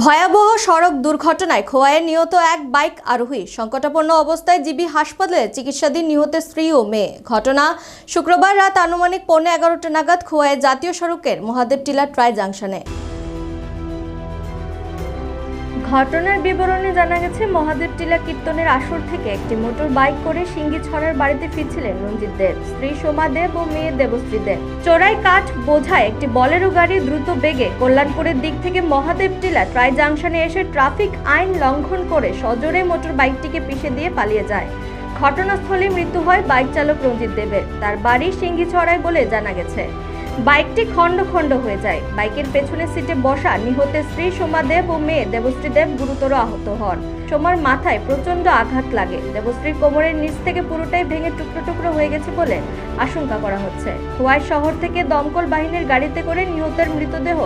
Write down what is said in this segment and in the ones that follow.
ভয়াবহ সড়ক দুর্ঘটনায় খোয়াইয়ে নিহত এক বাইক আরোহী। সংকটাপন্ন অবস্থায় জিবি হাসপাতালে চিকিৎসাধীন নিহত স্ত্রী ও মেয়ে। ঘটনা শুক্রবার রাত আনুমানিক 11:15 নাগাদ খোয়াইয়ে জাতীয় সড়কের মহাদেব টিলা ট্রাই জাংশনে। ঘটনার বিবরণে জানা গেছে, মহাদেব টিলা কীর্তনের আসর থেকে একটি মোটর বাইক করে সিঙ্গিছড়ার বাড়িতে ফিরছিলেন রঞ্জিত দেব, স্ত্রী সোমা দেব ও মেয়ে দেবশ্রী দেব। চোরাই কাঠ বোঝায় একটি বলেরো গাড়ি দ্রুত বেগে কল্যাণপুরের দিক থেকে মহাদেব টিলা ট্রাই জাংশনে এসে ট্রাফিক আইন লঙ্ঘন করে সজোরে মোটর বাইকটিকে পিষে দিয়ে পালিয়ে যায়। ঘটনাস্থলে মৃত্যু হয় বাইক চালক রঞ্জিত দেবের। তার বাড়ি সিঙ্গিছড়ায় বলে জানা গেছে। বাইকটি খণ্ড খণ্ড হয়ে যায়। বাইকের পেছনের সিটে বসা নিহতের স্ত্রী সোমা দেব ও মেয়ে দেবশ্রী দেব গুরুতর আহত হন। সোমার মাথায় প্রচন্ড আঘাত লাগে। দেবশ্রীর কোমরের নিচ থেকে পুরোটাই ভেঙে টুকরো টুকরো হয়ে গেছে বলে আশঙ্কা করা হচ্ছে। খোয়াই শহর থেকে দমকল বাহিনীর গাড়িতে করে নিহতের মৃতদেহ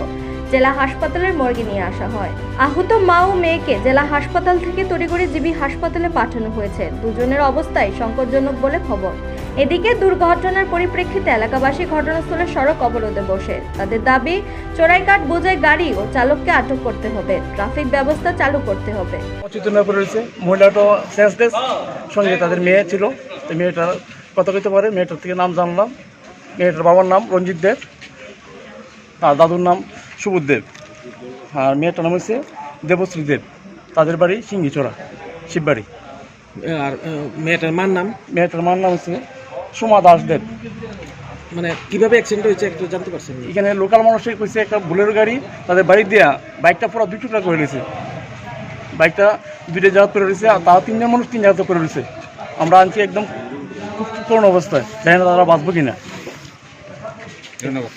জেলা হাসপাতালের মর্গে নিয়ে আসা হয়। আহত মা ও মেয়েকে জেলা হাসপাতাল থেকে তড়িঘড়ি জিবি হাসপাতালে পাঠানো হয়েছে। দুজনের অবস্থাই সংকটজনক বলে খবর। এদিকে দুর্ঘটনার পরিপ্রেক্ষিতে এলাকাবাসী ঘটনাস্থলে সড়ক অবরোধে বসে। তাদের দাবি, চোরাই কাঠ বোঝাই গাড়ি ও চালককে আটক করতে হবে, ট্রাফিক ব্যবস্থা চালু করতে হবে। অচেতন হয়ে পড়েছে মহিলাটা, সেন্সলেস, সঙ্গে তাদের মেয়ে ছিল। তো মেয়েটার কথা কইতে পারে। মেয়েটার থেকে নাম জানলাম। মেয়েটার বাবার নাম রঞ্জিত দেব, আর দাদুর নাম সুবোধ দেব, আর মেয়েটার নাম হচ্ছে দেবশ্রী দেব। তাদের বাড়ি সিঙ্গিছড়া, শিববাড়ি। আর মেয়েটার মার নাম? মেয়েটার মার নাম হচ্ছে সোমা দাস দেব। মানে কিভাবে অ্যাক্সিডেন্ট হয়েছে একটু জানতে পারছেন? এখানে লোকাল মানুষের কইছে একটা বুলেরো গাড়ি তাদের বাড়ি দেওয়া বাইকটা পুরো দুই টুকরা করে রয়েছে। বাইকটা দুইটা জায়গা করে রয়েছে, আর তারা তিনজন মানুষ তিন জায়গাতে করে রয়েছে। আমরা আনছি একদম খুব করুণ অবস্থায়, জানি না তারা বাঁচবো কিনা। ধন্যবাদ।